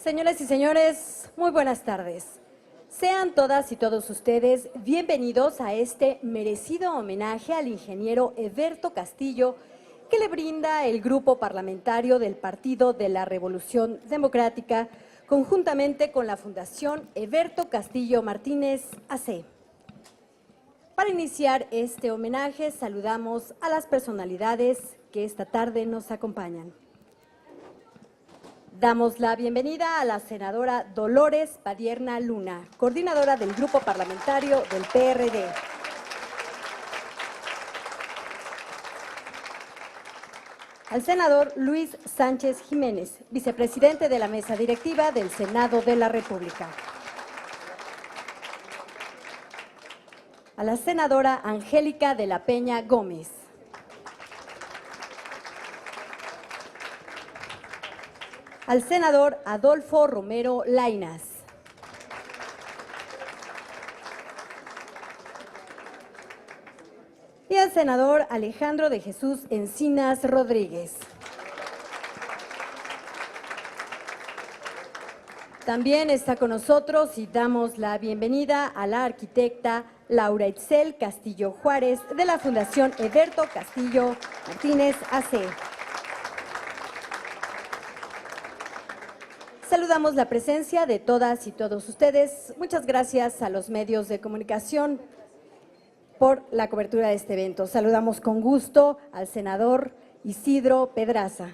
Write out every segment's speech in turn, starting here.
Señoras y señores, muy buenas tardes. Sean todas y todos ustedes bienvenidos a este merecido homenaje al ingeniero Eberto Castillo que le brinda el Grupo Parlamentario del Partido de la Revolución Democrática conjuntamente con la Fundación Eberto Castillo Martínez AC. Para iniciar este homenaje, saludamos a las personalidades que esta tarde nos acompañan. Damos la bienvenida a la senadora Dolores Padierna Luna, coordinadora del Grupo Parlamentario del PRD. Al senador Luis Sánchez Jiménez, vicepresidente de la Mesa Directiva del Senado de la República. A la senadora Angélica de la Peña Gómez. Al senador Adolfo Romero Lainez. Y al senador Alejandro de Jesús Encinas Rodríguez. También está con nosotros y damos la bienvenida a la arquitecta Laura Itzel Castillo Juárez de la Fundación Eberto Castillo Martínez AC. Saludamos la presencia de todas y todos ustedes. Muchas gracias a los medios de comunicación por la cobertura de este evento. Saludamos con gusto al senador Isidro Pedraza.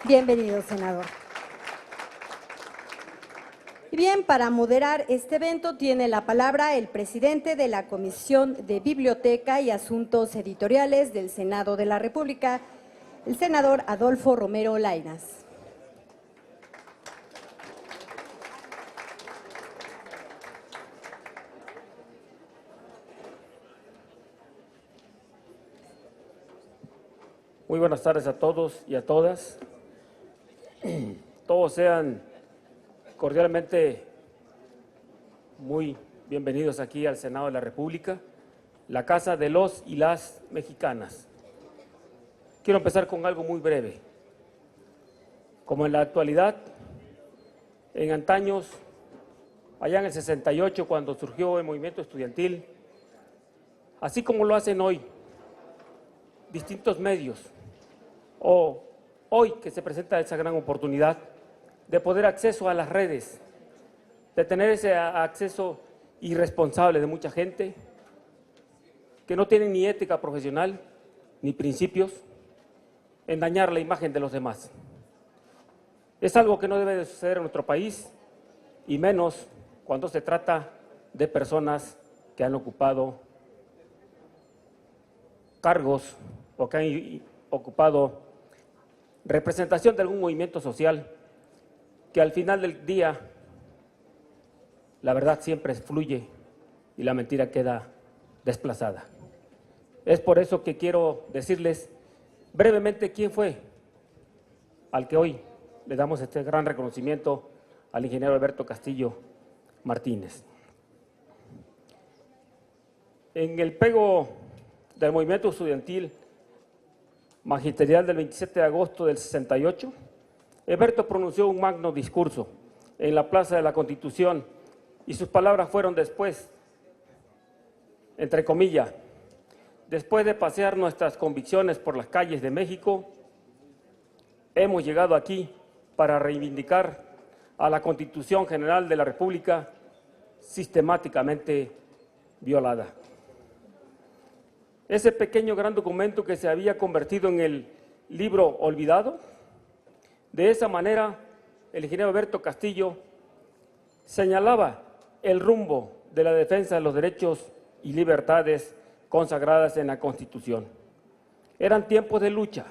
Bienvenido, senador. Y bien, para moderar este evento tiene la palabra el presidente de la Comisión de Biblioteca y Asuntos Editoriales del Senado de la República, el senador Adolfo Romero Lainez. Muy buenas tardes a todos y a todas. Todos sean cordialmente muy bienvenidos aquí al Senado de la República, la casa de los y las mexicanas. Quiero empezar con algo muy breve. Como en la actualidad, en antaños, allá en el 68, cuando surgió el movimiento estudiantil, así como lo hacen hoy distintos medios, o hoy que se presenta esa gran oportunidad de poder acceso a las redes, de tener ese acceso irresponsable de mucha gente que no tiene ni ética profesional ni principios en dañar la imagen de los demás. Es algo que no debe de suceder en nuestro país y menos cuando se trata de personas que han ocupado cargos o que han ocupado representación de algún movimiento social que al final del día la verdad siempre fluye y la mentira queda desplazada. Es por eso que quiero decirles brevemente quién fue al que hoy le damos este gran reconocimiento al ingeniero Eberto Castillo Martínez. En el pego del movimiento estudiantil magisterial del 27 de agosto del 68, Eberto pronunció un magno discurso en la Plaza de la Constitución y sus palabras fueron después, entre comillas, después de pasear nuestras convicciones por las calles de México, hemos llegado aquí para reivindicar a la Constitución General de la República sistemáticamente violada. Ese pequeño gran documento que se había convertido en el libro olvidado, de esa manera el ingeniero Eberto Castillo señalaba el rumbo de la defensa de los derechos y libertades consagradas en la Constitución. Eran tiempos de lucha,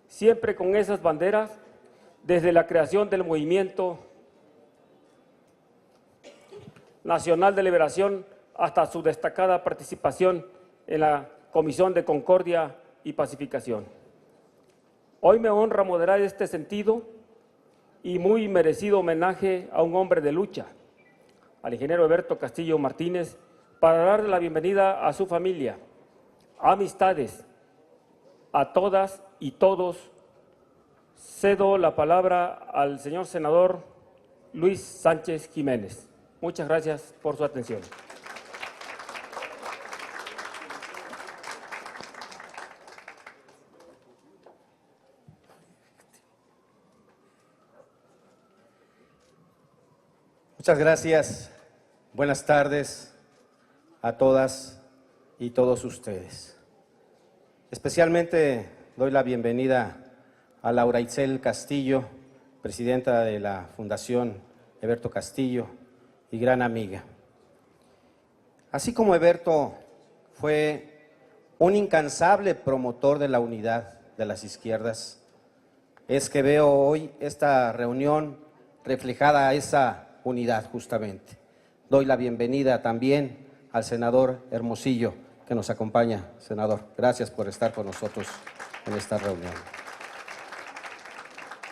siempre con esas banderas, desde la creación del Movimiento Nacional de Liberación hasta su destacada participación en la Comisión de Concordia y Pacificación. Hoy me honra moderar este sentido y muy merecido homenaje a un hombre de lucha, al ingeniero Eberto Castillo Martínez, para darle la bienvenida a su familia, amistades, a todas y todos Cedo la palabra al señor senador Luis Sánchez Jiménez. Muchas gracias por su atención. Muchas gracias. Buenas tardes a todas y todos ustedes. Especialmente doy la bienvenida a Laura Itzel Castillo, presidenta de la Fundación Eberto Castillo y gran amiga. Así como Eberto fue un incansable promotor de la unidad de las izquierdas, es que veo hoy esta reunión reflejada a esa unidad justamente. Doy la bienvenida también al senador Hermosillo, que nos acompaña. Senador, gracias por estar con nosotros en esta reunión.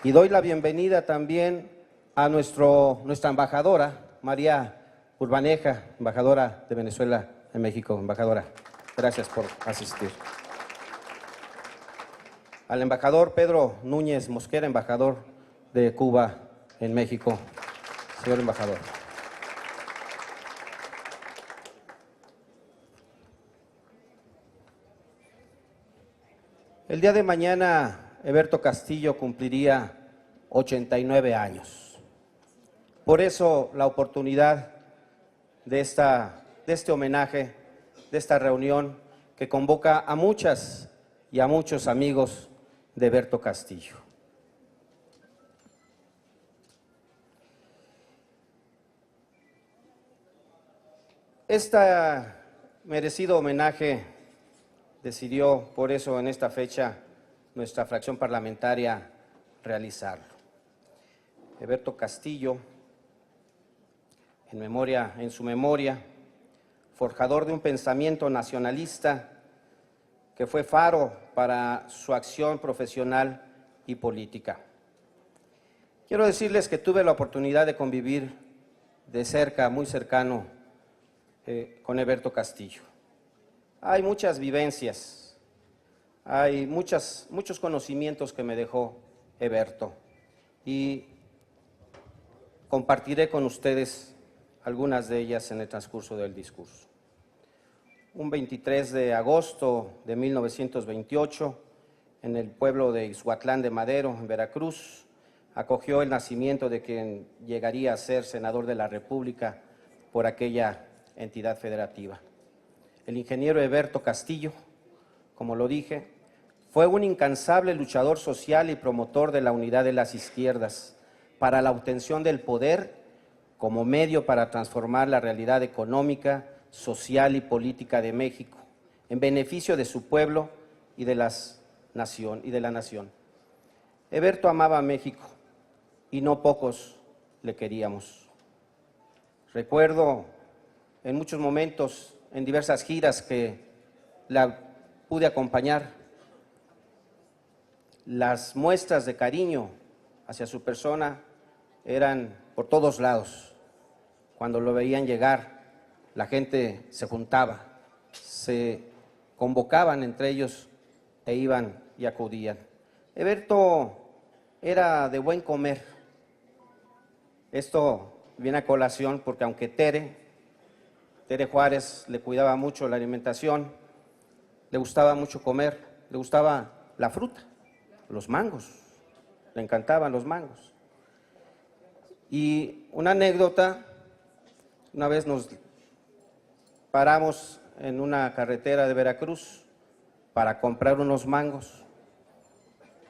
Y doy la bienvenida también a nuestra embajadora, María Urbaneja, embajadora de Venezuela en México. Embajadora, gracias por asistir. Al embajador Pedro Núñez Mosquera, embajador de Cuba en México. Señor embajador. El día de mañana, Eberto Castillo cumpliría 89 años. Por eso, la oportunidad de este homenaje, de esta reunión que convoca a muchas y a muchos amigos de Eberto Castillo. Este merecido homenaje decidió, por eso, en esta fecha, nuestra fracción parlamentaria realizarlo. Eberto Castillo, en su memoria, forjador de un pensamiento nacionalista que fue faro para su acción profesional y política. Quiero decirles que tuve la oportunidad de convivir de cerca, muy cercano, con Eberto Castillo. Hay muchas vivencias, hay muchos conocimientos que me dejó Eberto y compartiré con ustedes algunas de ellas en el transcurso del discurso. Un 23 de agosto de 1928, en el pueblo de Ixhuatlán de Madero, en Veracruz, acogió el nacimiento de quien llegaría a ser senador de la República por aquella entidad federativa. El ingeniero Eberto Castillo, como lo dije, fue un incansable luchador social y promotor de la unidad de las izquierdas para la obtención del poder como medio para transformar la realidad económica, social y política de México en beneficio de su pueblo y de la nación. Eberto amaba a México y no pocos le queríamos. Recuerdo en muchos momentos, en diversas giras que la pude acompañar, las muestras de cariño hacia su persona eran por todos lados. Cuando lo veían llegar, la gente se juntaba, se convocaban entre ellos e iban y acudían. Eberto era de buen comer. Esto viene a colación porque aunque Tere Juárez le cuidaba mucho la alimentación, le gustaba mucho comer, le gustaba la fruta, los mangos, le encantaban los mangos. Y una anécdota, una vez nos paramos en una carretera de Veracruz para comprar unos mangos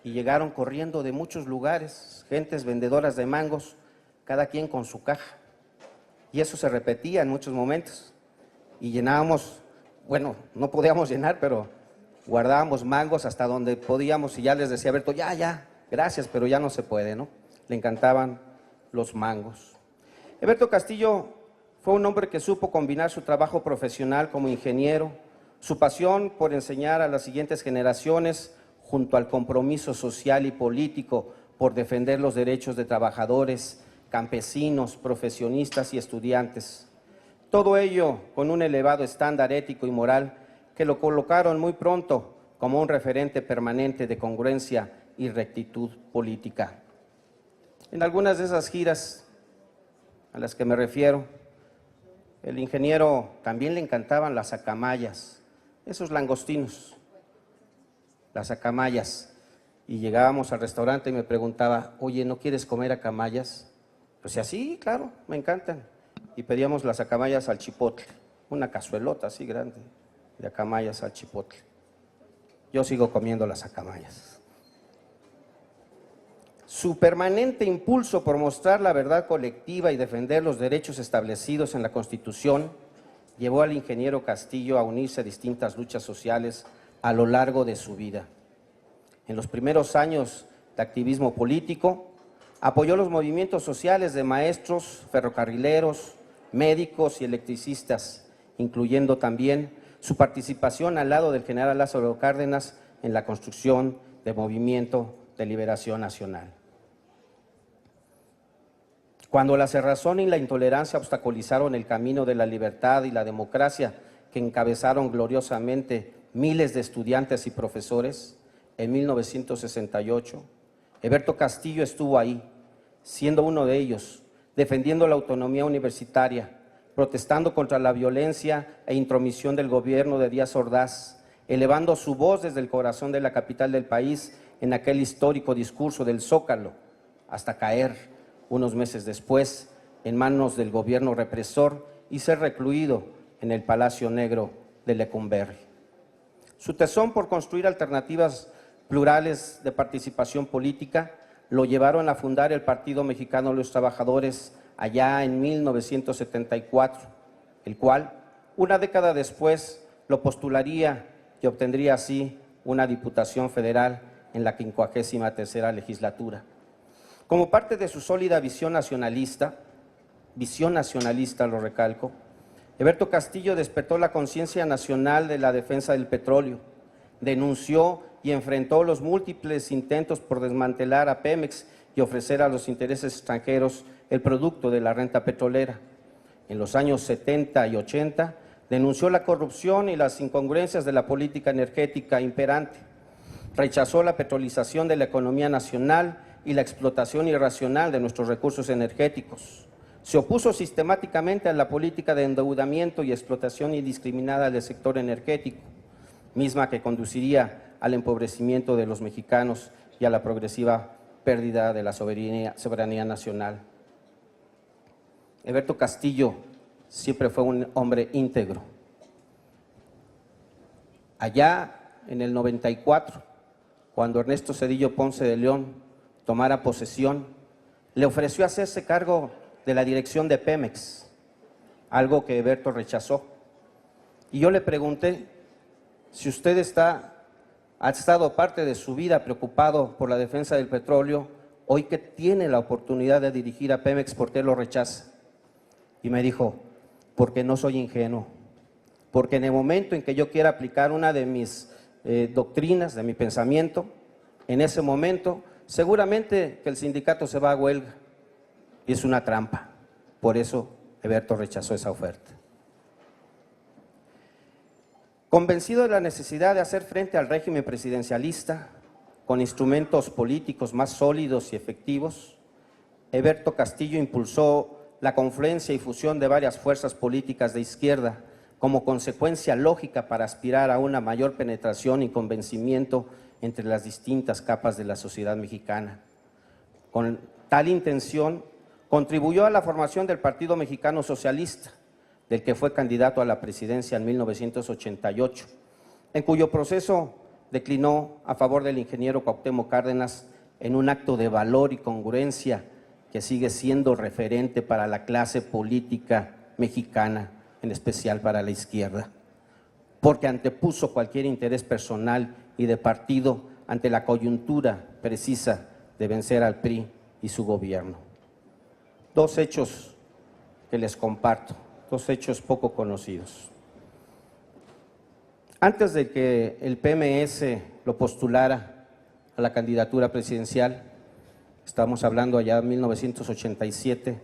y llegaron corriendo de muchos lugares, gentes vendedoras de mangos, cada quien con su caja. Y eso se repetía en muchos momentos. Y llenábamos, bueno, no podíamos llenar, pero guardábamos mangos hasta donde podíamos y ya les decía Eberto, ya, gracias, pero ya no se puede, ¿no? Le encantaban los mangos. Eberto Castillo fue un hombre que supo combinar su trabajo profesional como ingeniero, su pasión por enseñar a las siguientes generaciones, junto al compromiso social y político por defender los derechos de trabajadores, campesinos, profesionistas y estudiantes. Todo ello con un elevado estándar ético y moral que lo colocaron muy pronto como un referente permanente de congruencia y rectitud política. En algunas de esas giras a las que me refiero, el ingeniero también le encantaban las acamayas, esos langostinos, las acamayas. Y llegábamos al restaurante y me preguntaba, oye, ¿no quieres comer acamayas? Pues así, claro, me encantan. Y pedíamos las acamayas al chipotle, una cazuelota así grande de acamayas al chipotle. Yo sigo comiendo las acamayas. Su permanente impulso por mostrar la verdad colectiva y defender los derechos establecidos en la Constitución llevó al ingeniero Castillo a unirse a distintas luchas sociales a lo largo de su vida. En los primeros años de activismo político, apoyó los movimientos sociales de maestros, ferrocarrileros, médicos y electricistas, incluyendo también su participación al lado del general Lázaro Cárdenas en la construcción del Movimiento de Liberación Nacional. Cuando la cerrazón y la intolerancia obstaculizaron el camino de la libertad y la democracia que encabezaron gloriosamente miles de estudiantes y profesores, en 1968, Heberto Castillo estuvo ahí, siendo uno de ellos, defendiendo la autonomía universitaria, protestando contra la violencia e intromisión del gobierno de Díaz Ordaz, elevando su voz desde el corazón de la capital del país en aquel histórico discurso del Zócalo, hasta caer unos meses después en manos del gobierno represor y ser recluido en el Palacio Negro de Lecumberri. Su tesón por construir alternativas plurales de participación política lo llevaron a fundar el Partido Mexicano de los Trabajadores allá en 1974, el cual, una década después, lo postularía y obtendría así una diputación federal en la 53ª legislatura. Como parte de su sólida visión nacionalista, lo recalco, Heberto Castillo despertó la conciencia nacional de la defensa del petróleo, denunció y enfrentó los múltiples intentos por desmantelar a Pemex y ofrecer a los intereses extranjeros el producto de la renta petrolera. En los años 70 y 80 denunció la corrupción y las incongruencias de la política energética imperante, rechazó la petrolización de la economía nacional y la explotación irracional de nuestros recursos energéticos. Se opuso sistemáticamente a la política de endeudamiento y explotación indiscriminada del sector energético, misma que conduciría al empobrecimiento de los mexicanos y a la progresiva pérdida de la soberanía nacional. Heberto Castillo siempre fue un hombre íntegro. Allá en el 94, cuando Ernesto Zedillo Ponce de León tomara posesión, le ofreció hacerse cargo de la dirección de Pemex, algo que Heberto rechazó. Y yo le pregunté, si usted ha estado parte de su vida preocupado por la defensa del petróleo, hoy que tiene la oportunidad de dirigir a Pemex, ¿por qué lo rechaza? Y me dijo, porque no soy ingenuo, porque en el momento en que yo quiera aplicar una de mis doctrinas, de mi pensamiento, en ese momento seguramente que el sindicato se va a huelga y es una trampa. Por eso Heberto rechazó esa oferta. Convencido de la necesidad de hacer frente al régimen presidencialista con instrumentos políticos más sólidos y efectivos, Heberto Castillo impulsó la confluencia y fusión de varias fuerzas políticas de izquierda como consecuencia lógica para aspirar a una mayor penetración y convencimiento entre las distintas capas de la sociedad mexicana. Con tal intención, contribuyó a la formación del Partido Mexicano Socialista, del que fue candidato a la presidencia en 1988, en cuyo proceso declinó a favor del ingeniero Cuauhtémoc Cárdenas en un acto de valor y congruencia que sigue siendo referente para la clase política mexicana, en especial para la izquierda, porque antepuso cualquier interés personal y de partido ante la coyuntura precisa de vencer al PRI y su gobierno. Dos hechos que les comparto, dos hechos poco conocidos. Antes de que el PMS lo postulara a la candidatura presidencial, estamos hablando allá de 1987,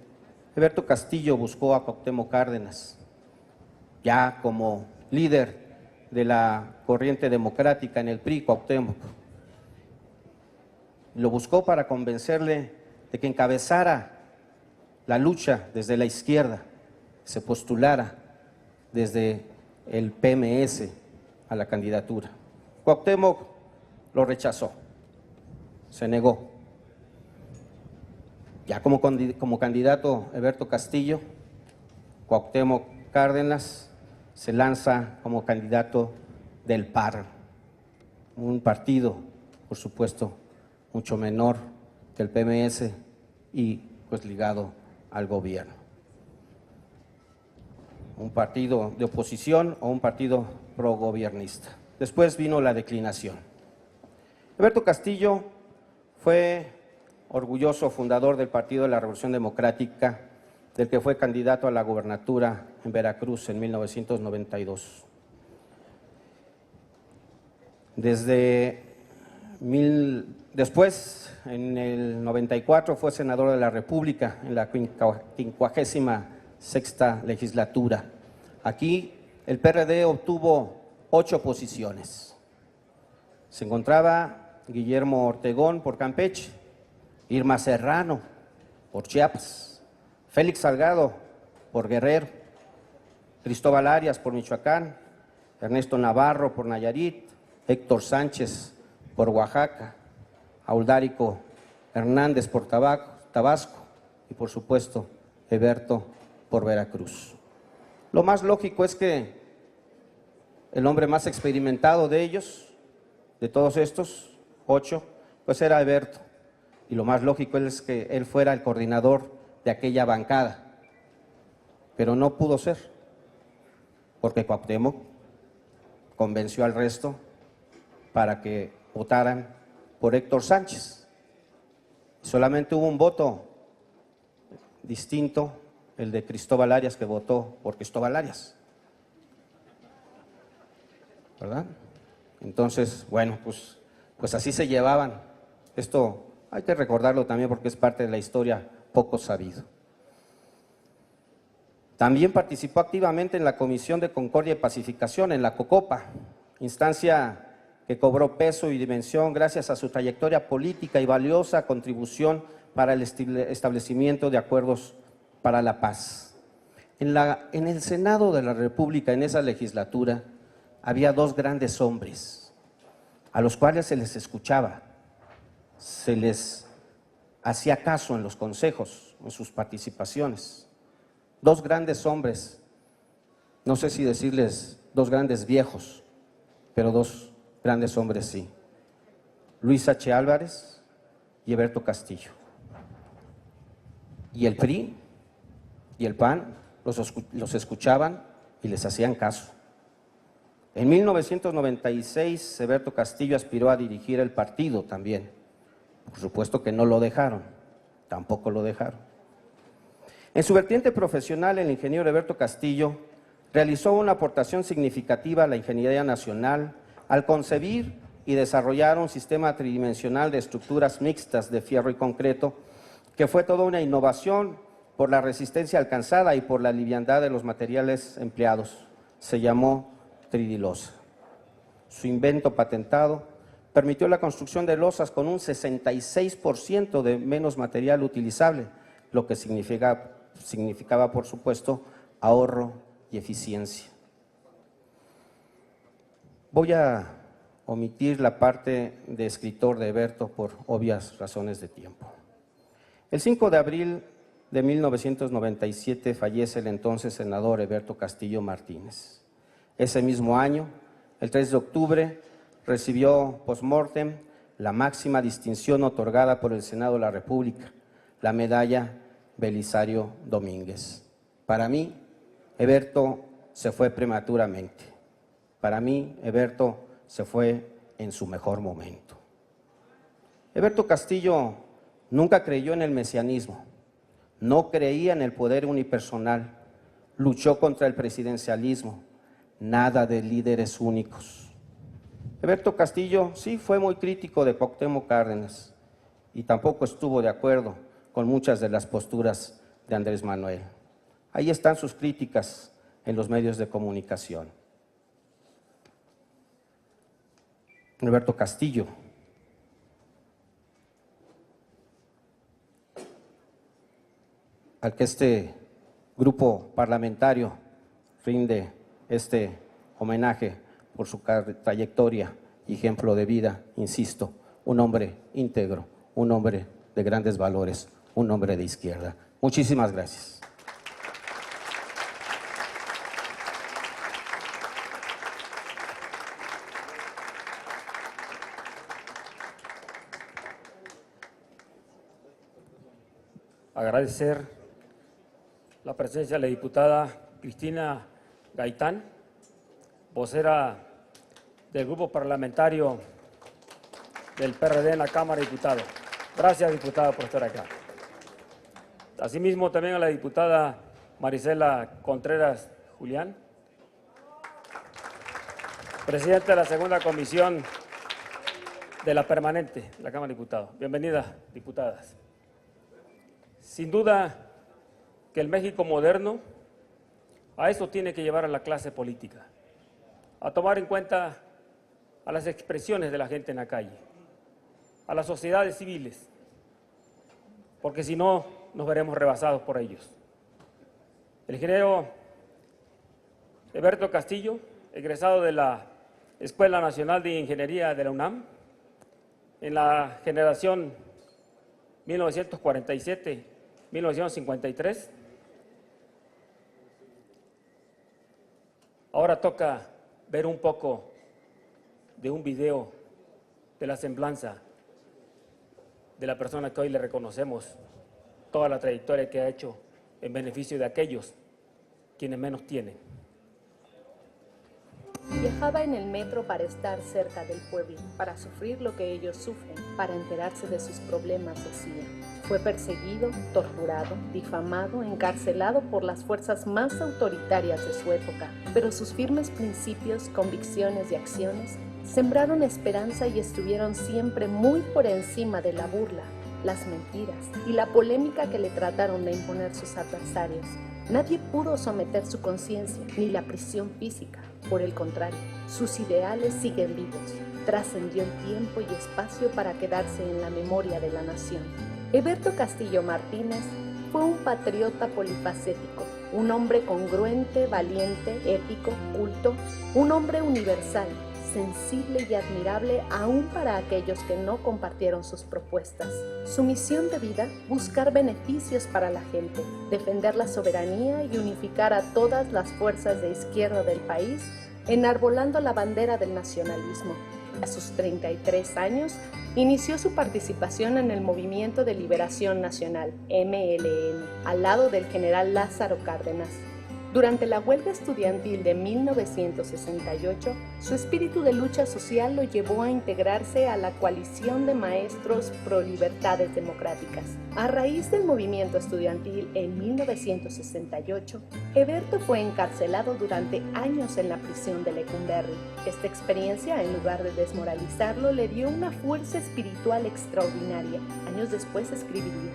Heberto Castillo buscó a Cuauhtémoc Cárdenas, ya como líder de la corriente democrática en el PRI, Cuauhtémoc. lo buscó para convencerle de que encabezara la lucha desde la izquierda, se postulara desde el PMS a la candidatura. Cuauhtémoc lo rechazó, se negó. Ya como candidato Heberto Castillo, Cuauhtémoc Cárdenas se lanza como candidato del PAR, un partido, por supuesto, mucho menor que el PMS y pues ligado al gobierno. Un partido de oposición o un partido progobiernista. Después vino la declinación. Heberto Castillo fue orgulloso fundador del Partido de la Revolución Democrática, del que fue candidato a la gobernatura en Veracruz en 1992. Después, en el 94, fue senador de la República en la 56ª legislatura. Aquí el PRD obtuvo 8 posiciones. Se encontraba Guillermo Ortegón por Campeche, Irma Serrano por Chiapas, Félix Salgado por Guerrero, Cristóbal Arias por Michoacán, Ernesto Navarro por Nayarit, Héctor Sánchez por Oaxaca, Audárico Hernández por Tabasco y por supuesto Heberto por Veracruz. Lo más lógico es que el hombre más experimentado de ellos, de todos estos 8, pues era Heberto. Y lo más lógico es que él fuera el coordinador de aquella bancada. Pero no pudo ser, porque Cuauhtémoc convenció al resto para que votaran por Héctor Sánchez. Solamente hubo un voto distinto, el de Cristóbal Arias, que votó por Cristóbal Arias, ¿verdad? Entonces, bueno, pues así se llevaban. Esto hay que recordarlo también porque es parte de la historia poco sabido. También participó activamente en la Comisión de Concordia y Pacificación, en la COCOPA, instancia que cobró peso y dimensión gracias a su trayectoria política y valiosa contribución para el establecimiento de acuerdos para la paz. En el Senado de la República, en esa legislatura, había 2 grandes hombres a los cuales se les escuchaba, se les hacía caso en los consejos, en sus participaciones. 2 grandes hombres, no sé si decirles 2 grandes viejos, pero 2 grandes hombres sí. Luis H. Álvarez y Heberto Castillo. Y el PRI y el PAN los escuchaban y les hacían caso. En 1996, Heberto Castillo aspiró a dirigir el partido también. Por supuesto que no lo dejaron, tampoco lo dejaron. En su vertiente profesional, el ingeniero Heberto Castillo realizó una aportación significativa a la ingeniería nacional al concebir y desarrollar un sistema tridimensional de estructuras mixtas de fierro y concreto, que fue toda una innovación por la resistencia alcanzada y por la liviandad de los materiales empleados. Se llamó tridilosa. Su invento patentado permitió la construcción de losas con un 66% de menos material utilizable, lo que significaba, por supuesto, ahorro y eficiencia. Voy a omitir la parte de escritor de Heberto por obvias razones de tiempo. El 5 de abril de 1997 fallece el entonces senador Heberto Castillo Martínez. Ese mismo año, el 3 de octubre, recibió post-mortem la máxima distinción otorgada por el Senado de la República, la medalla Belisario Domínguez. Para mí, Heberto se fue prematuramente. Para mí, Heberto se fue en su mejor momento. Heberto Castillo nunca creyó en el mesianismo, no creía en el poder unipersonal, luchó contra el presidencialismo, nada de líderes únicos. Heberto Castillo sí fue muy crítico de Cuauhtémoc Cárdenas y tampoco estuvo de acuerdo con muchas de las posturas de Andrés Manuel. Ahí están sus críticas en los medios de comunicación. Heberto Castillo al que este grupo parlamentario rinde este homenaje por su trayectoria y ejemplo de vida, insisto, un hombre íntegro, un hombre de grandes valores, un hombre de izquierda. Muchísimas gracias. Agradecer la presencia de la diputada Cristina Gaitán, vocera del grupo parlamentario del PRD en la Cámara de Diputados. Gracias, diputada, por estar acá. Asimismo, también a la diputada Marisela Contreras Julián, presidenta de la segunda comisión de la permanente de la Cámara de Diputados. Bienvenidas, diputadas. Sin duda que el México moderno a eso tiene que llevar a la clase política, a tomar en cuenta a las expresiones de la gente en la calle, a las sociedades civiles, porque si no nos veremos rebasados por ellos. El ingeniero Eberto Castillo, egresado de la Escuela Nacional de Ingeniería de la UNAM, en la generación 1947-1953, ahora toca ver un poco de un video de la semblanza de la persona que hoy le reconocemos toda la trayectoria que ha hecho en beneficio de aquellos quienes menos tienen. Viajaba en el metro para estar cerca del pueblo, para sufrir lo que ellos sufren, para enterarse de sus problemas, decía. Fue perseguido, torturado, difamado, encarcelado por las fuerzas más autoritarias de su época, pero sus firmes principios, convicciones y acciones sembraron esperanza y estuvieron siempre muy por encima de la burla, las mentiras y la polémica que le trataron de imponer sus adversarios. Nadie pudo someter su conciencia ni la prisión física. Por el contrario, sus ideales siguen vivos. Trascendió el tiempo y espacio para quedarse en la memoria de la nación. Eberto Castillo Martínez fue un patriota polifacético, un hombre congruente, valiente, ético, culto, un hombre universal, sensible y admirable aún para aquellos que no compartieron sus propuestas. Su misión de vida, buscar beneficios para la gente, defender la soberanía y unificar a todas las fuerzas de izquierda del país, enarbolando la bandera del nacionalismo. A sus 33 años, inició su participación en el Movimiento de Liberación Nacional, MLN, al lado del general Lázaro Cárdenas. Durante la huelga estudiantil de 1968, su espíritu de lucha social lo llevó a integrarse a la coalición de maestros pro libertades democráticas. A raíz del movimiento estudiantil en 1968, Eberto fue encarcelado durante años en la prisión de Lecumberri. Esta experiencia, en lugar de desmoralizarlo, le dio una fuerza espiritual extraordinaria. Años después escribiría: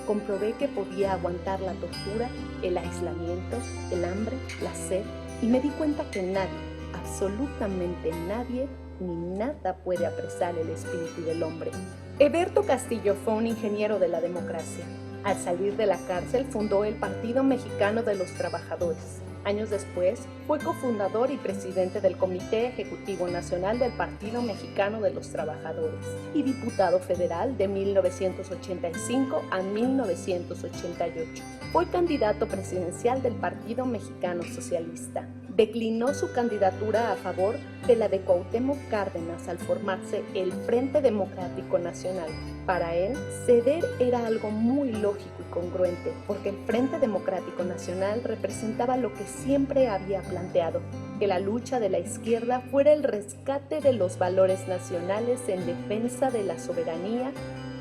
comprobé que podía aguantar la tortura, el aislamiento, el hambre, la sed, y me di cuenta que nadie, absolutamente nadie, ni nada puede apresar el espíritu del hombre. Eberto Castillo fue un ingeniero de la democracia. Al salir de la cárcel fundó el Partido Mexicano de los Trabajadores. Años después, fue cofundador y presidente del Comité Ejecutivo Nacional del Partido Mexicano de los Trabajadores y diputado federal de 1985 a 1988. Fue candidato presidencial del Partido Mexicano Socialista. Declinó su candidatura a favor de la de Cuauhtémoc Cárdenas al formarse el Frente Democrático Nacional. Para él, ceder era algo muy lógico y congruente, porque el Frente Democrático Nacional representaba lo que siempre había planteado, que la lucha de la izquierda fuera el rescate de los valores nacionales en defensa de la soberanía.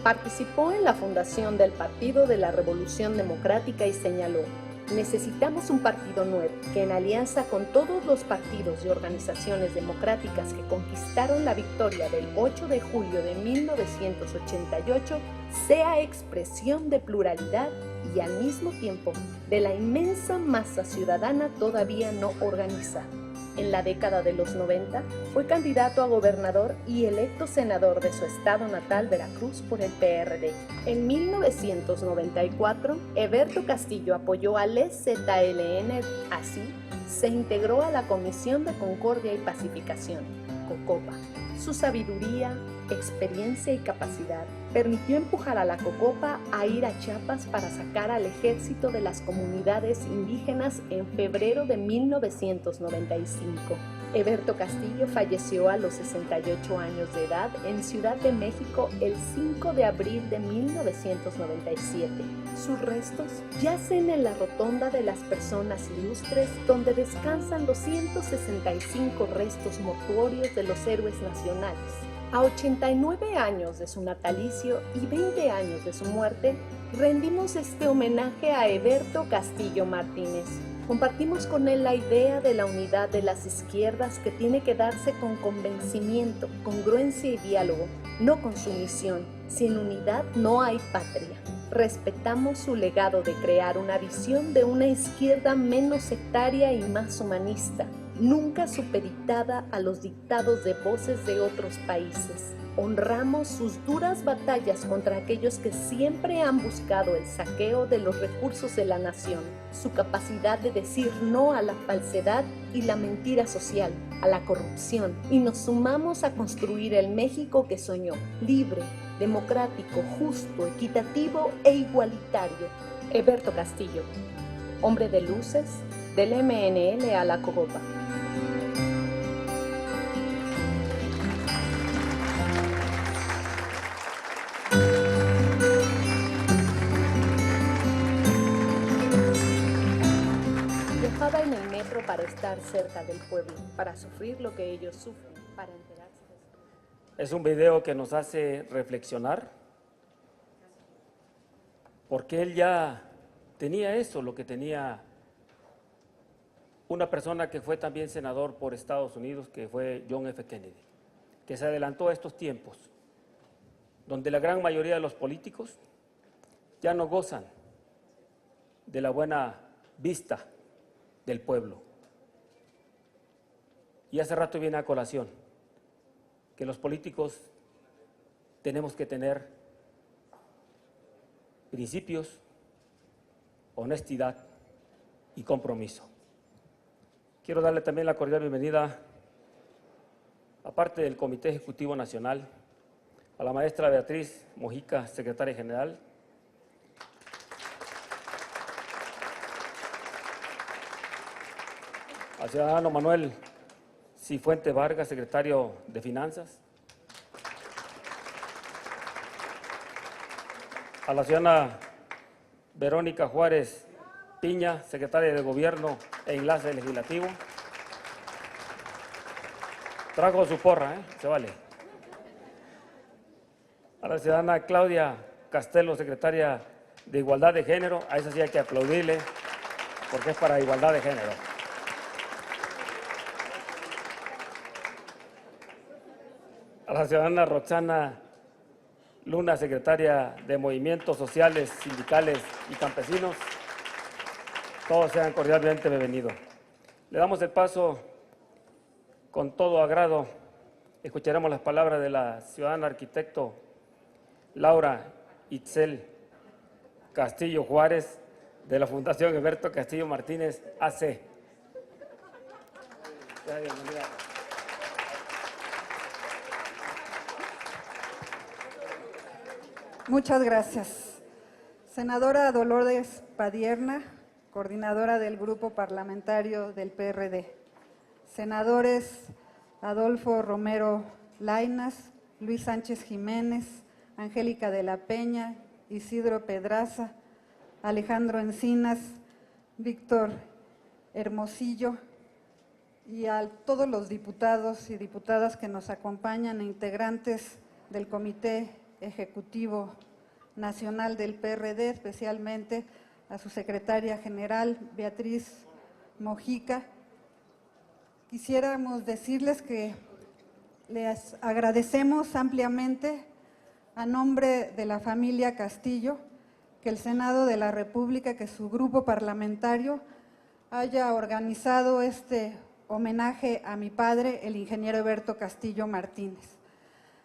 Participó en la fundación del Partido de la Revolución Democrática y señaló: necesitamos un partido nuevo, que en alianza con todos los partidos y organizaciones democráticas que conquistaron la victoria del 8 de julio de 1988, sea expresión de pluralidad y al mismo tiempo de la inmensa masa ciudadana todavía no organizada. En la década de los 90 fue candidato a gobernador y electo senador de su estado natal, Veracruz, por el PRD. En 1994, Eberto Castillo apoyó al EZLN, así se integró a la Comisión de Concordia y Pacificación, COCOPA. Su sabiduría, experiencia y capacidad permitió empujar a la COCOPA a ir a Chiapas para sacar al ejército de las comunidades indígenas en febrero de 1995. Eberto Castillo falleció a los 68 años de edad en Ciudad de México el 5 de abril de 1997. Sus restos yacen en la rotonda de las personas ilustres, donde descansan los 165 restos mortuorios de los héroes nacionales. A 89 años de su natalicio y 20 años de su muerte, rendimos este homenaje a Eberto Castillo Martínez. Compartimos con él la idea de la unidad de las izquierdas que tiene que darse con convencimiento, congruencia y diálogo, no con sumisión. Sin unidad no hay patria. Respetamos su legado de crear una visión de una izquierda menos sectaria y más humanista, nunca supeditada a los dictados de voces de otros países. Honramos sus duras batallas contra aquellos que siempre han buscado el saqueo de los recursos de la nación, su capacidad de decir no a la falsedad y la mentira social, a la corrupción, y nos sumamos a construir el México que soñó, libre, democrático, justo, equitativo e igualitario. Eberto Castillo, hombre de luces, del MNL a la COCOPA. Viajaba en el metro para estar cerca del pueblo, para sufrir lo que ellos sufren, para enterarse de su... Es un video que nos hace reflexionar, porque él ya tenía eso, lo que tenía una persona que fue también senador por Estados Unidos, que fue John F. Kennedy, que se adelantó a estos tiempos, donde la gran mayoría de los políticos ya no gozan de la buena vista del pueblo. Y hace rato viene a colación que los políticos tenemos que tener principios, honestidad y compromiso. Quiero darle también la cordial bienvenida, aparte del Comité Ejecutivo Nacional, a la maestra Beatriz Mojica, secretaria general, al ciudadano Manuel Cifuentes Vargas, secretario de Finanzas, a la ciudadana Verónica Juárez Piña, secretaria de Gobierno e Enlace Legislativo. Trajo su porra, se vale. A la ciudadana Claudia Castelo, secretaria de Igualdad de Género, a esa sí hay que aplaudirle, porque es para igualdad de género. A la ciudadana Roxana Luna, secretaria de Movimientos Sociales, Sindicales y Campesinos. Todos sean cordialmente bienvenidos. Le damos el paso con todo agrado. Escucharemos las palabras de la ciudadana arquitecto Laura Itzel Castillo Juárez, de la Fundación Eberto Castillo Martínez, AC. Bienvenida. Muchas gracias. Senadora Dolores Padierna, coordinadora del Grupo Parlamentario del PRD. Senadores Adolfo Romero Lainas, Luis Sánchez Jiménez, Angélica de la Peña, Isidro Pedraza, Alejandro Encinas, Víctor Hermosillo, y a todos los diputados y diputadas que nos acompañan e integrantes del Comité Ejecutivo Nacional del PRD, especialmente a su secretaria general, Beatriz Mojica. Quisiéramos decirles que les agradecemos ampliamente a nombre de la familia Castillo que el Senado de la República, que su grupo parlamentario haya organizado este homenaje a mi padre, el ingeniero Eberto Castillo Martínez.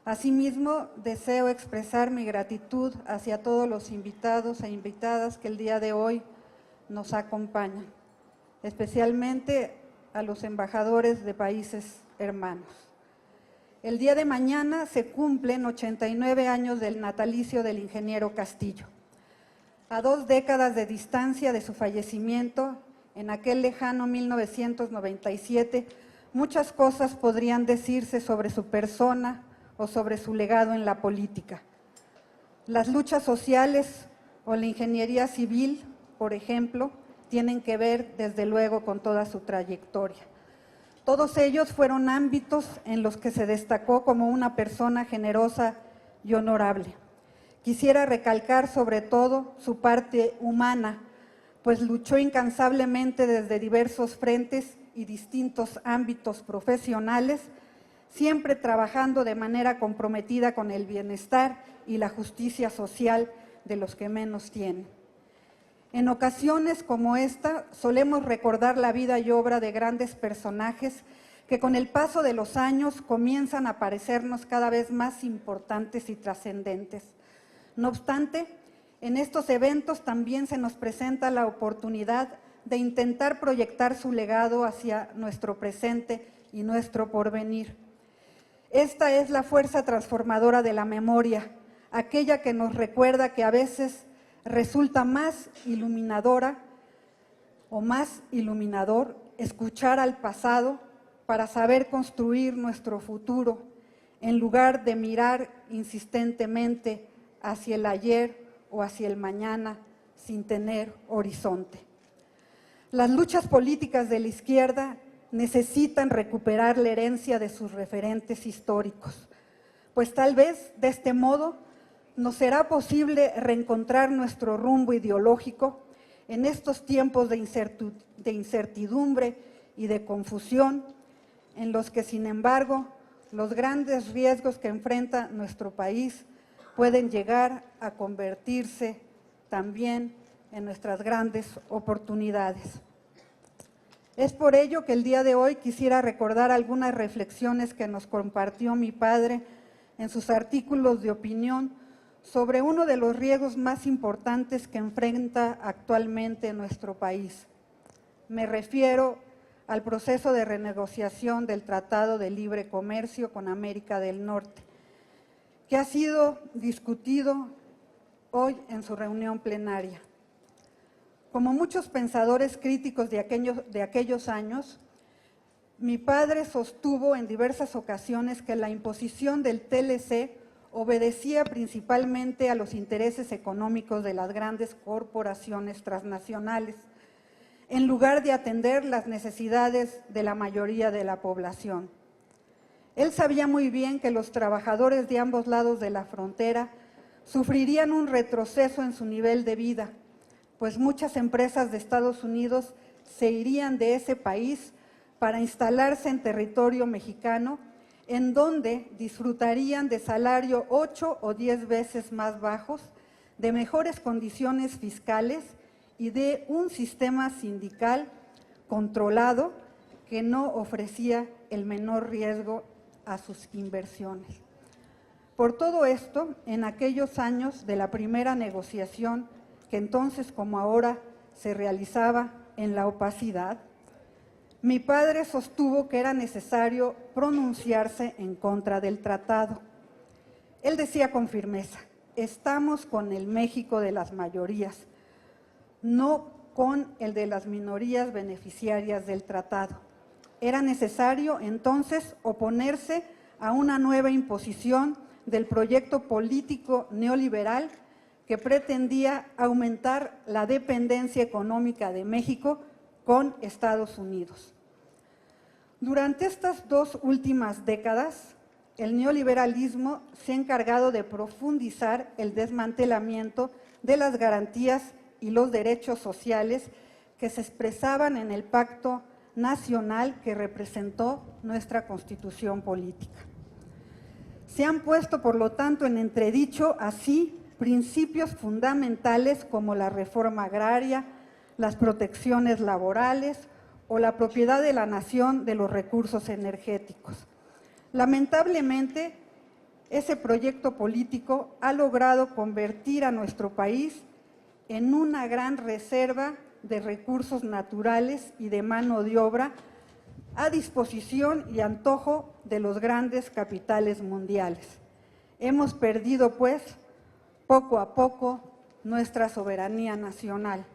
Asimismo, deseo expresar mi gratitud hacia todos los invitados e invitadas que el día de hoy nos acompañan, especialmente a los embajadores de países hermanos. El día de mañana se cumplen 89 años del natalicio del ingeniero Castillo. A 2 décadas de distancia de su fallecimiento, en aquel lejano 1997, muchas cosas podrían decirse sobre su persona o sobre su legado en la política. Las luchas sociales o la ingeniería civil, por ejemplo, tienen que ver desde luego con toda su trayectoria. Todos ellos fueron ámbitos en los que se destacó como una persona generosa y honorable. Quisiera recalcar sobre todo su parte humana, pues luchó incansablemente desde diversos frentes y distintos ámbitos profesionales, siempre trabajando de manera comprometida con el bienestar y la justicia social de los que menos tienen. En ocasiones como esta, solemos recordar la vida y obra de grandes personajes que con el paso de los años comienzan a parecernos cada vez más importantes y trascendentes. No obstante, en estos eventos también se nos presenta la oportunidad de intentar proyectar su legado hacia nuestro presente y nuestro porvenir. Esta es la fuerza transformadora de la memoria, aquella que nos recuerda que a veces resulta más iluminadora o más iluminador escuchar al pasado para saber construir nuestro futuro, en lugar de mirar insistentemente hacia el ayer o hacia el mañana sin tener horizonte. Las luchas políticas de la izquierda necesitan recuperar la herencia de sus referentes históricos, pues tal vez de este modo nos será posible reencontrar nuestro rumbo ideológico en estos tiempos de incertidumbre y de confusión, en los que, sin embargo, los grandes riesgos que enfrenta nuestro país pueden llegar a convertirse también en nuestras grandes oportunidades. Es por ello que el día de hoy quisiera recordar algunas reflexiones que nos compartió mi padre en sus artículos de opinión sobre uno de los riesgos más importantes que enfrenta actualmente nuestro país. Me refiero al proceso de renegociación del Tratado de Libre Comercio con América del Norte, que ha sido discutido hoy en su reunión plenaria. Como muchos pensadores críticos de aquellos años, mi padre sostuvo en diversas ocasiones que la imposición del TLC obedecía principalmente a los intereses económicos de las grandes corporaciones transnacionales, en lugar de atender las necesidades de la mayoría de la población. Él sabía muy bien que los trabajadores de ambos lados de la frontera sufrirían un retroceso en su nivel de vida, pues muchas empresas de Estados Unidos se irían de ese país para instalarse en territorio mexicano, en donde disfrutarían de salario 8 o 10 veces más bajos, de mejores condiciones fiscales y de un sistema sindical controlado que no ofrecía el menor riesgo a sus inversiones. Por todo esto, en aquellos años de la primera negociación, que entonces como ahora se realizaba en la opacidad, mi padre sostuvo que era necesario pronunciarse en contra del tratado. Él decía con firmeza: estamos con el México de las mayorías, no con el de las minorías beneficiarias del tratado. Era necesario entonces oponerse a una nueva imposición del proyecto político neoliberal que pretendía aumentar la dependencia económica de México con Estados Unidos. Durante estas 2 últimas décadas, el neoliberalismo se ha encargado de profundizar el desmantelamiento de las garantías y los derechos sociales que se expresaban en el Pacto Nacional que representó nuestra Constitución política. Se han puesto, por lo tanto, en entredicho así principios fundamentales como la reforma agraria, las protecciones laborales o la propiedad de la nación de los recursos energéticos. Lamentablemente, ese proyecto político ha logrado convertir a nuestro país en una gran reserva de recursos naturales y de mano de obra a disposición y antojo de los grandes capitales mundiales. Hemos perdido, pues, poco a poco nuestra soberanía nacional.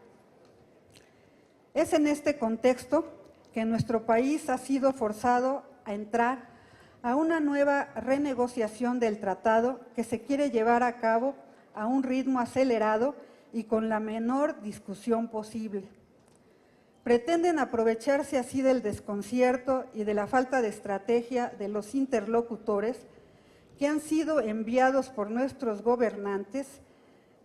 Es en este contexto que nuestro país ha sido forzado a entrar a una nueva renegociación del tratado que se quiere llevar a cabo a un ritmo acelerado y con la menor discusión posible. Pretenden aprovecharse así del desconcierto y de la falta de estrategia de los interlocutores que han sido enviados por nuestros gobernantes,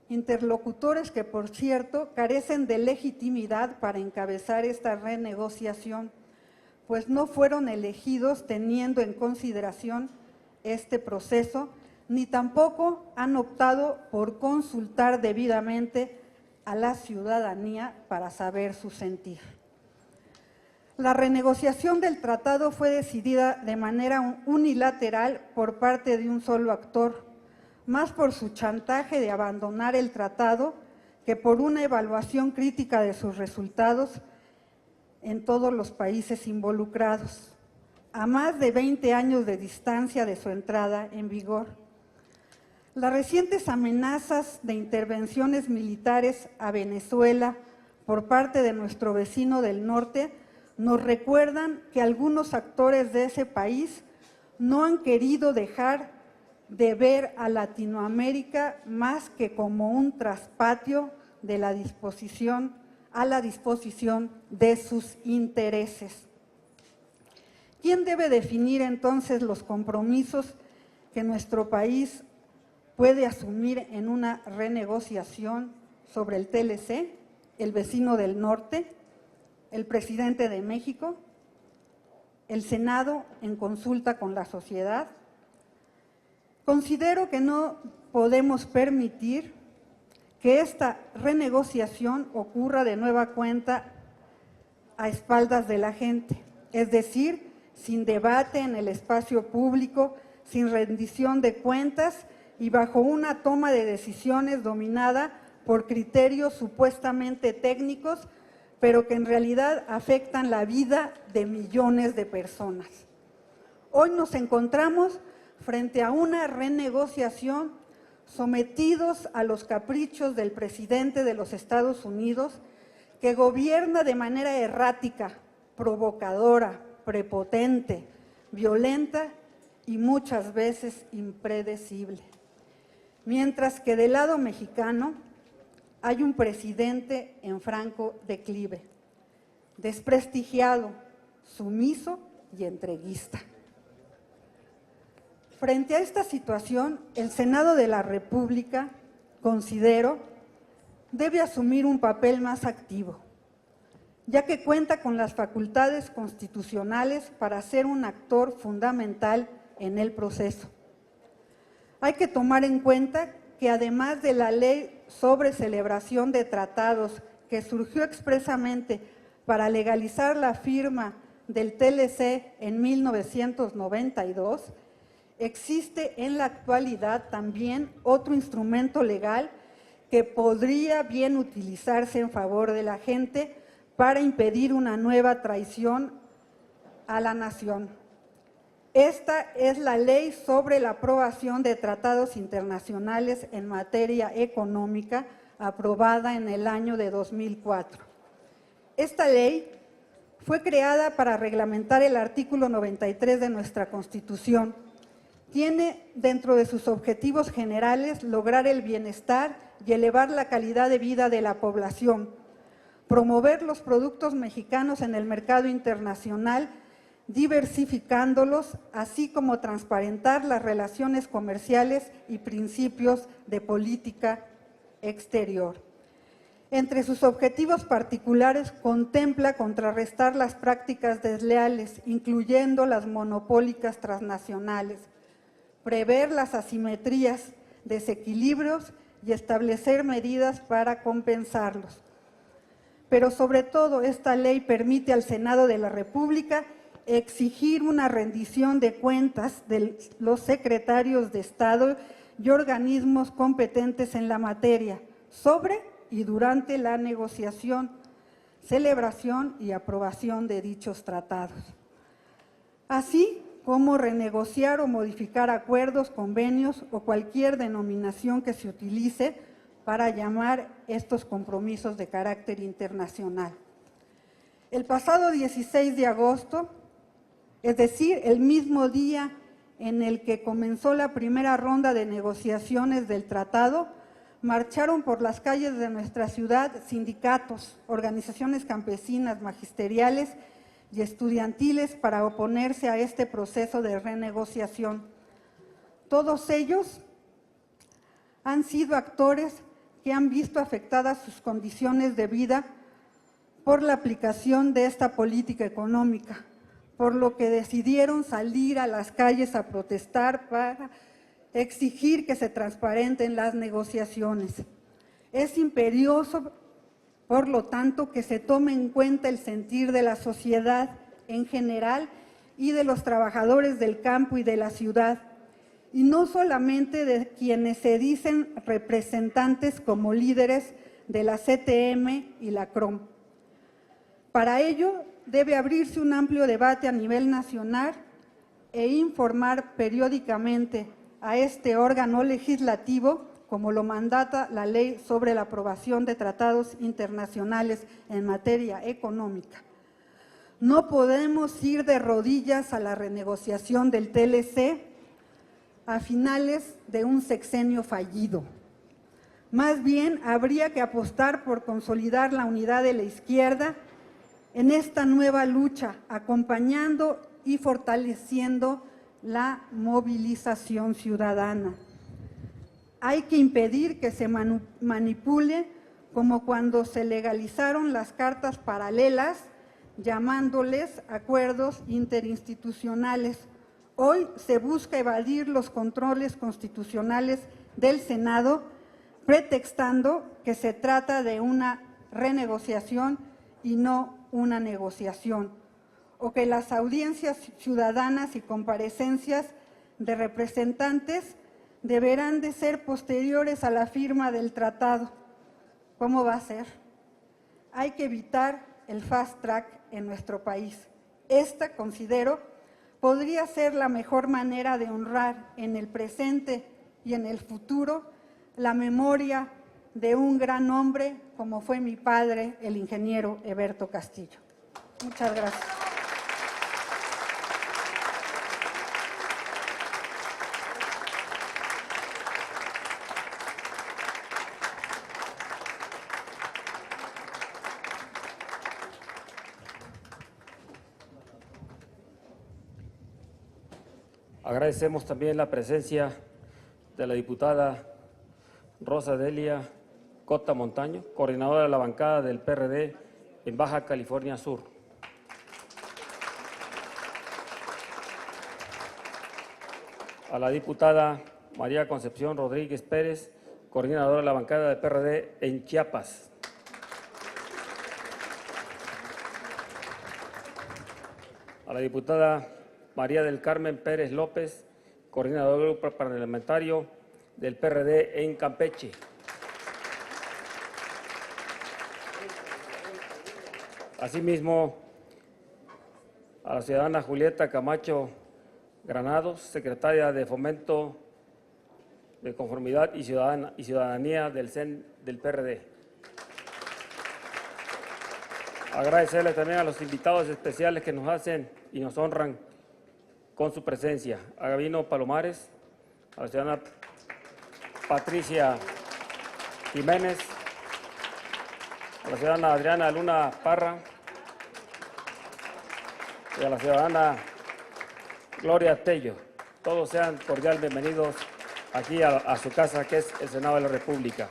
interlocutores que, por cierto, carecen de legitimidad para encabezar esta renegociación, pues no fueron elegidos teniendo en consideración este proceso, ni tampoco han optado por consultar debidamente a la ciudadanía para saber su sentir. La renegociación del tratado fue decidida de manera unilateral por parte de un solo actor, más por su chantaje de abandonar el tratado que por una evaluación crítica de sus resultados en todos los países involucrados, a más de 20 años de distancia de su entrada en vigor. Las recientes amenazas de intervenciones militares a Venezuela por parte de nuestro vecino del norte nos recuerdan que algunos actores de ese país no han querido dejar de ver a Latinoamérica más que como un traspatio de la disposición de sus intereses. ¿Quién debe definir entonces los compromisos que nuestro país puede asumir en una renegociación sobre el TLC? ¿El vecino del norte? ¿El presidente de México? ¿El Senado en consulta con la sociedad? Considero que no podemos permitir que esta renegociación ocurra de nueva cuenta a espaldas de la gente, es decir, sin debate en el espacio público, sin rendición de cuentas y bajo una toma de decisiones dominada por criterios supuestamente técnicos, pero que en realidad afectan la vida de millones de personas. Hoy nos encontramos frente a una renegociación sometidos a los caprichos del presidente de los Estados Unidos, que gobierna de manera errática, provocadora, prepotente, violenta y muchas veces impredecible. Mientras que del lado mexicano hay un presidente en franco declive, desprestigiado, sumiso y entreguista. Frente a esta situación, el Senado de la República, considero, debe asumir un papel más activo, ya que cuenta con las facultades constitucionales para ser un actor fundamental en el proceso. Hay que tomar en cuenta que además de la ley sobre celebración de tratados que surgió expresamente para legalizar la firma del TLC en 1992, existe en la actualidad también otro instrumento legal que podría bien utilizarse en favor de la gente para impedir una nueva traición a la nación. Esta es la ley sobre la aprobación de tratados internacionales en materia económica, aprobada en el año de 2004. Esta ley fue creada para reglamentar el artículo 93 de nuestra Constitución. Tiene dentro de sus objetivos generales lograr el bienestar y elevar la calidad de vida de la población, promover los productos mexicanos en el mercado internacional, diversificándolos, así como transparentar las relaciones comerciales y principios de política exterior. Entre sus objetivos particulares contempla contrarrestar las prácticas desleales, incluyendo las monopólicas transnacionales, prever las asimetrías, desequilibrios y establecer medidas para compensarlos. Pero sobre todo, esta ley permite al Senado de la República exigir una rendición de cuentas de los secretarios de Estado y organismos competentes en la materia, sobre y durante la negociación, celebración y aprobación de dichos tratados, así como renegociar o modificar acuerdos, convenios o cualquier denominación que se utilice para llamar estos compromisos de carácter internacional. El pasado 16 de agosto, es decir, el mismo día en el que comenzó la primera ronda de negociaciones del tratado, marcharon por las calles de nuestra ciudad sindicatos, organizaciones campesinas, magisteriales y estudiantiles para oponerse a este proceso de renegociación. Todos ellos han sido actores que han visto afectadas sus condiciones de vida por la aplicación de esta política económica, por lo que decidieron salir a las calles a protestar para exigir que se transparenten las negociaciones. Es imperioso, por lo tanto, que se tome en cuenta el sentir de la sociedad en general y de los trabajadores del campo y de la ciudad, y no solamente de quienes se dicen representantes como líderes de la CTM y la CROM. Para ello, debe abrirse un amplio debate a nivel nacional e informar periódicamente a este órgano legislativo, como lo mandata la Ley sobre la aprobación de tratados internacionales en materia económica. No podemos ir de rodillas a la renegociación del TLC a finales de un sexenio fallido. Más bien, habría que apostar por consolidar la unidad de la izquierda en esta nueva lucha, acompañando y fortaleciendo la movilización ciudadana. Hay que impedir que se manipule como cuando se legalizaron las cartas paralelas, llamándoles acuerdos interinstitucionales. Hoy se busca evadir los controles constitucionales del Senado, pretextando que se trata de una renegociación y no una negociación, o que las audiencias ciudadanas y comparecencias de representantes deberán de ser posteriores a la firma del tratado. ¿Cómo va a ser? Hay que evitar el fast track en nuestro país. Esta, considero, podría ser la mejor manera de honrar en el presente y en el futuro la memoria de un gran hombre como fue mi padre, el ingeniero Heberto Castillo. Muchas gracias. Agradecemos también la presencia de la diputada Rosa Delia Cota Montaño, coordinadora de la bancada del PRD en Baja California Sur. A la diputada María Concepción Rodríguez Pérez, coordinadora de la bancada del PRD en Chiapas. A la diputada María del Carmen Pérez López, coordinadora del grupo parlamentario del PRD en Campeche. Asimismo, a la ciudadana Julieta Camacho Granados, secretaria de Fomento de Conformidad y Ciudadanía del CEN del PRD. Agradecerle también a los invitados especiales que nos hacen y nos honran con su presencia. A Gabino Palomares, a la ciudadana Patricia Jiménez, a la ciudadana Adriana Luna Parra y a la ciudadana Gloria Tello. Todos sean cordial bienvenidos aquí a su casa, que es el Senado de la República.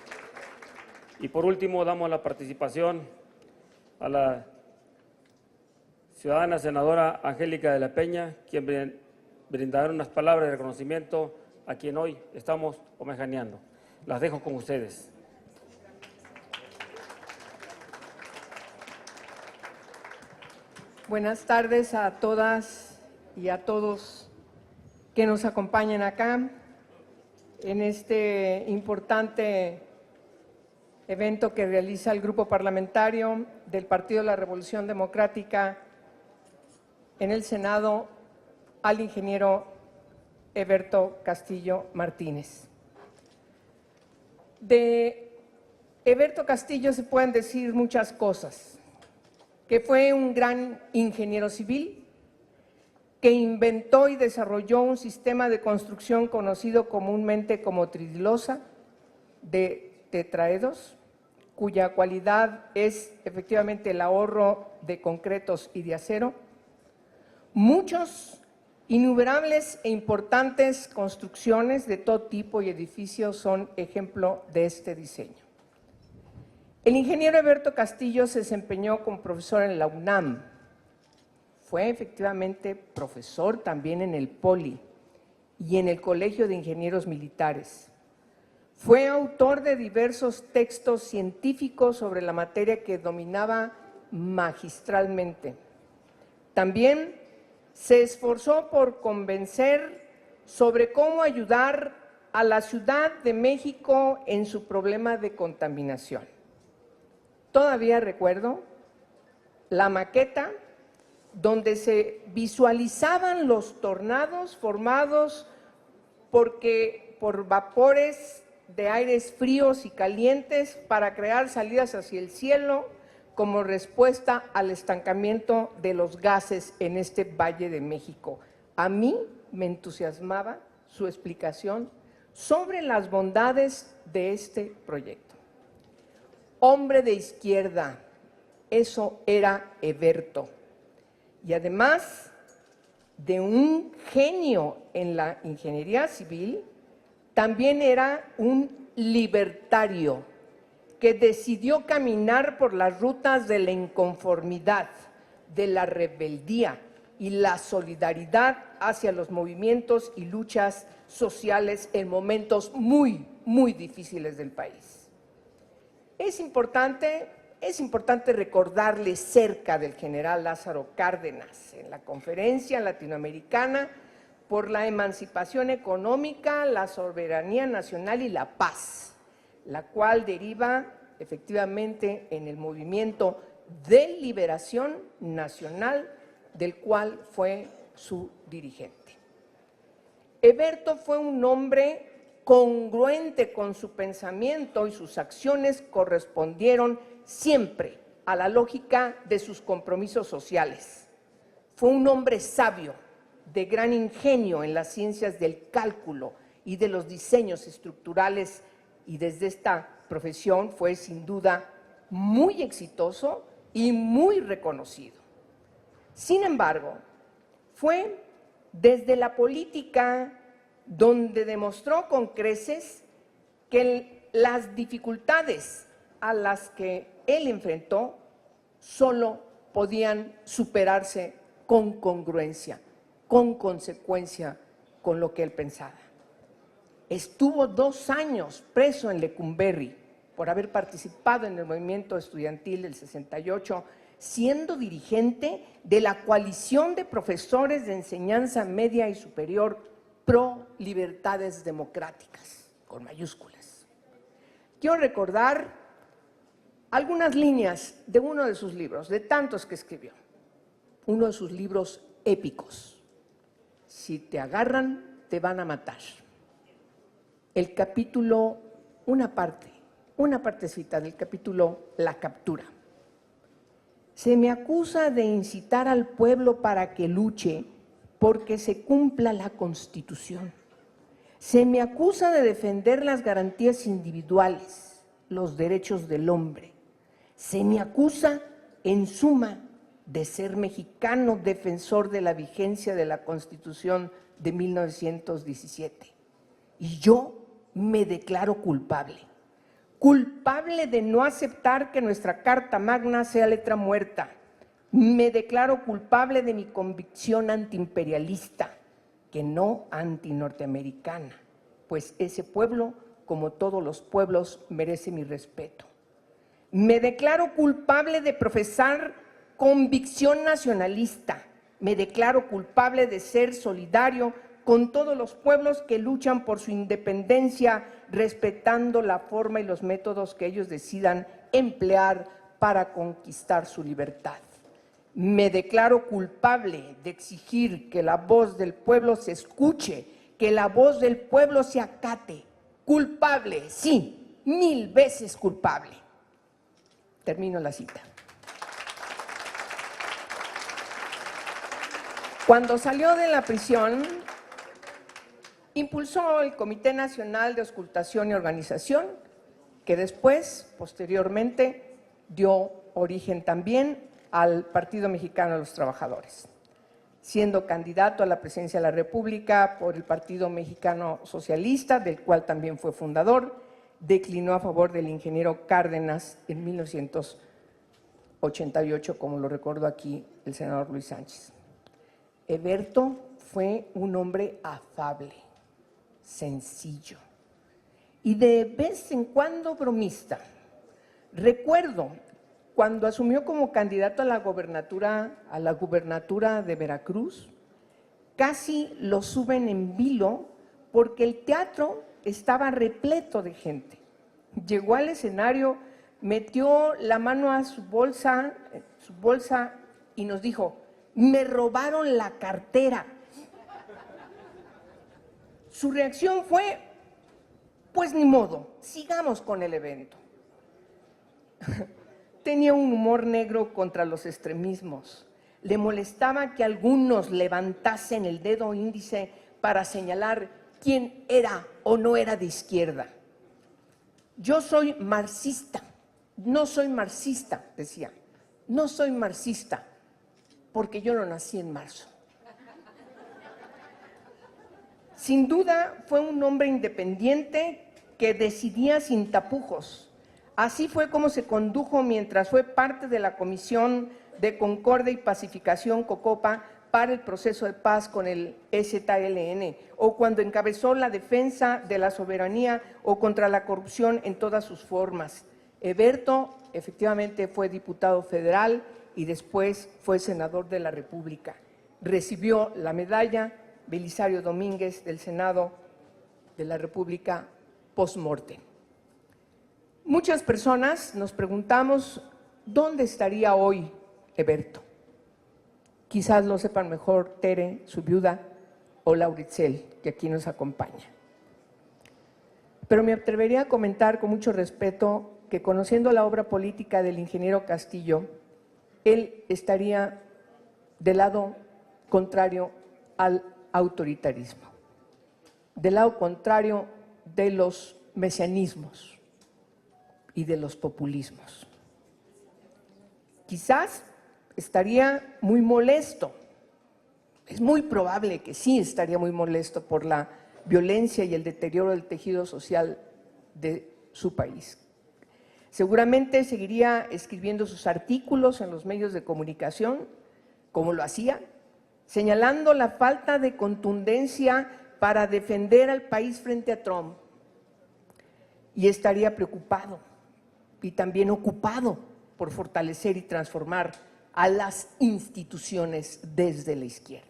Y por último, damos la participación a la ciudadana senadora Angélica de la Peña, quien brindará unas palabras de reconocimiento a quien hoy estamos homenajeando. Las dejo con ustedes. Buenas tardes a todas y a todos que nos acompañan acá en este importante evento que realiza el Grupo Parlamentario del Partido de la Revolución Democrática en el Senado al ingeniero Eberto Castillo Martínez. De Eberto Castillo se pueden decir muchas cosas. Que fue un gran ingeniero civil, que inventó y desarrolló un sistema de construcción conocido comúnmente como tridilosa de tetraedros, cuya cualidad es efectivamente el ahorro de concretos y de acero. Muchos, innumerables e importantes construcciones de todo tipo y edificios son ejemplo de este diseño. El ingeniero Eberto Castillo se desempeñó como profesor en la UNAM. Fue efectivamente profesor también en el POLI y en el Colegio de Ingenieros Militares. Fue autor de diversos textos científicos sobre la materia que dominaba magistralmente. También se esforzó por convencer sobre cómo ayudar a la Ciudad de México en su problema de contaminación. Todavía recuerdo la maqueta donde se visualizaban los tornados formados por vapores de aires fríos y calientes para crear salidas hacia el cielo como respuesta al estancamiento de los gases en este Valle de México. A mí me entusiasmaba su explicación sobre las bondades de este proyecto. Hombre de izquierda, eso era Eberto. Y además de un genio en la ingeniería civil, también era un libertario que decidió caminar por las rutas de la inconformidad, de la rebeldía y la solidaridad hacia los movimientos y luchas sociales en momentos muy, muy difíciles del país. Es importante recordarle cerca del general Lázaro Cárdenas en la Conferencia Latinoamericana por la Emancipación Económica, la Soberanía Nacional y la Paz, la cual deriva efectivamente en el movimiento de liberación nacional del cual fue su dirigente. Eberto fue un hombre congruente con su pensamiento y sus acciones correspondieron siempre a la lógica de sus compromisos sociales. Fue un hombre sabio, de gran ingenio en las ciencias del cálculo y de los diseños estructurales, y desde esta profesión fue sin duda muy exitoso y muy reconocido. Sin embargo, fue desde la política donde demostró con creces que las dificultades a las que él enfrentó solo podían superarse con congruencia, con consecuencia con lo que él pensaba. Estuvo 2 años preso en Lecumberri por haber participado en el movimiento estudiantil del 68, siendo dirigente de la coalición de profesores de enseñanza media y superior pro libertades democráticas, con mayúsculas. Quiero recordar algunas líneas de uno de sus libros, de tantos que escribió, uno de sus libros épicos. Si te agarran, te van a matar. El capítulo, una partecita del capítulo La captura. Se me acusa de incitar al pueblo para que luche porque se cumpla la Constitución. Se me acusa de defender las garantías individuales, los derechos del hombre. Se me acusa, en suma, de ser mexicano defensor de la vigencia de la Constitución de 1917. Y yo me declaro culpable. Culpable de no aceptar que nuestra Carta Magna sea letra muerta. Me declaro culpable de mi convicción antiimperialista, que no antinorteamericana, pues ese pueblo, como todos los pueblos, merece mi respeto. Me declaro culpable de profesar convicción nacionalista. Me declaro culpable de ser solidario con todos los pueblos que luchan por su independencia, respetando la forma y los métodos que ellos decidan emplear para conquistar su libertad. Me declaro culpable de exigir que la voz del pueblo se escuche, que la voz del pueblo se acate. Culpable, sí, 1000 veces culpable. Termino la cita. Cuando salió de la prisión, impulsó el Comité Nacional de Auscultación y Organización, que después, posteriormente, dio origen también al Partido Mexicano de los Trabajadores. Siendo candidato a la presidencia de la República por el Partido Mexicano Socialista, del cual también fue fundador, declinó a favor del ingeniero Cárdenas en 1988, como lo recordó aquí el senador Luis Sánchez. Eberto fue un hombre afable, sencillo y de vez en cuando bromista. Recuerdo cuando asumió como candidato a la gubernatura de Veracruz, casi lo suben en vilo porque el teatro estaba repleto de gente. Llegó al escenario, metió la mano a su bolsa y nos dijo: me robaron la cartera. Su reacción fue: pues ni modo, sigamos con el evento. Tenía un humor negro contra los extremismos. Le molestaba que algunos levantasen el dedo índice para señalar quién era o no era de izquierda. Yo soy marxista, no soy marxista, decía. No soy marxista, porque yo no nací en marzo. Sin duda fue un hombre independiente que decidía sin tapujos. Así fue como se condujo mientras fue parte de la Comisión de Concordia y Pacificación COCOPA para el proceso de paz con el EZLN, o cuando encabezó la defensa de la soberanía o contra la corrupción en todas sus formas. Eberto efectivamente fue diputado federal y después fue senador de la República. Recibió la medalla Belisario Domínguez del Senado de la República post-mortem. Muchas personas nos preguntamos dónde estaría hoy Eberto. Quizás lo sepan mejor Tere, su viuda, o Lauritzel, que aquí nos acompaña. Pero me atrevería a comentar con mucho respeto que, conociendo la obra política del ingeniero Castillo, él estaría del lado contrario al autoritarismo, del lado contrario de los mesianismos y de los populismos. Quizás estaría muy molesto, es muy probable que sí estaría muy molesto por la violencia y el deterioro del tejido social de su país. Seguramente seguiría escribiendo sus artículos en los medios de comunicación, como lo hacía, señalando la falta de contundencia para defender al país frente a Trump. Y estaría preocupado y también ocupado por fortalecer y transformar a las instituciones desde la izquierda.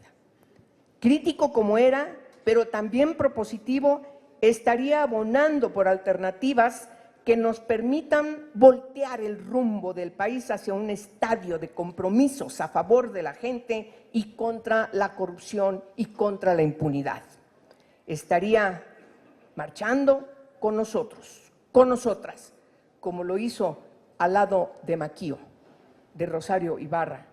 Crítico como era, pero también propositivo, estaría abonando por alternativas que nos permitan voltear el rumbo del país hacia un estadio de compromisos a favor de la gente y contra la corrupción y contra la impunidad. Estaría marchando con nosotros, con nosotras, como lo hizo al lado de Maquío, de Rosario Ibarra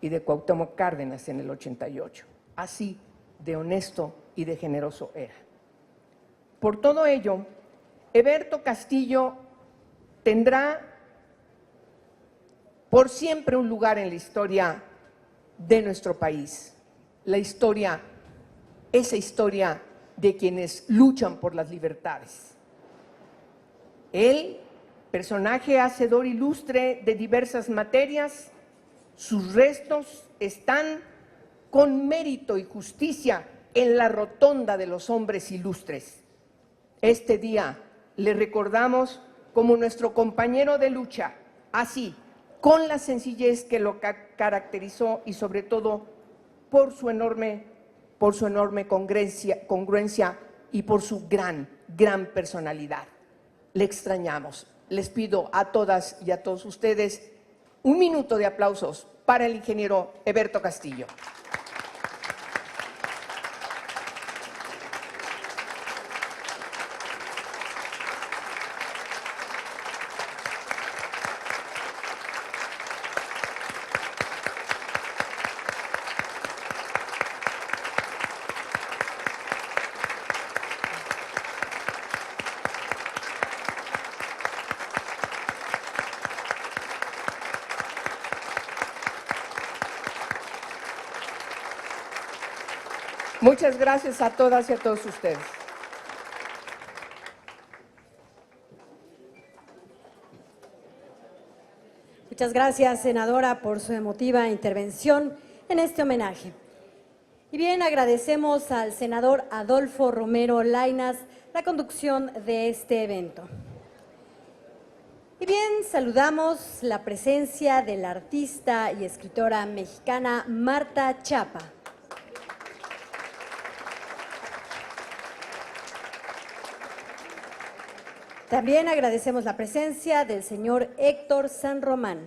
y de Cuauhtémoc Cárdenas en el 88. Así de honesto y de generoso era. Por todo ello, Eberto Castillo tendrá por siempre un lugar en la historia de nuestro país. La historia, esa historia de quienes luchan por las libertades. Él, personaje hacedor ilustre de diversas materias, sus restos están con mérito y justicia en la rotonda de los hombres ilustres. Este día le recordamos como nuestro compañero de lucha, así, con la sencillez que lo caracterizó y sobre todo por su enorme congruencia y por su gran personalidad. Le extrañamos. Les pido a todas y a todos ustedes un minuto de aplausos para el ingeniero Eberto Castillo. Muchas gracias a todas y a todos ustedes. Muchas gracias, senadora, por su emotiva intervención en este homenaje. Y bien, agradecemos al senador Adolfo Romero Lainez la conducción de este evento. Y bien, saludamos la presencia de la artista y escritora mexicana Marta Chapa. También agradecemos la presencia del señor Héctor San Román.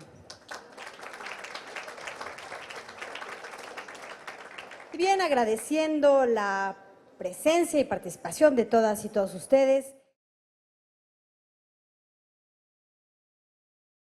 Y bien, agradeciendo la presencia y participación de todas y todos ustedes,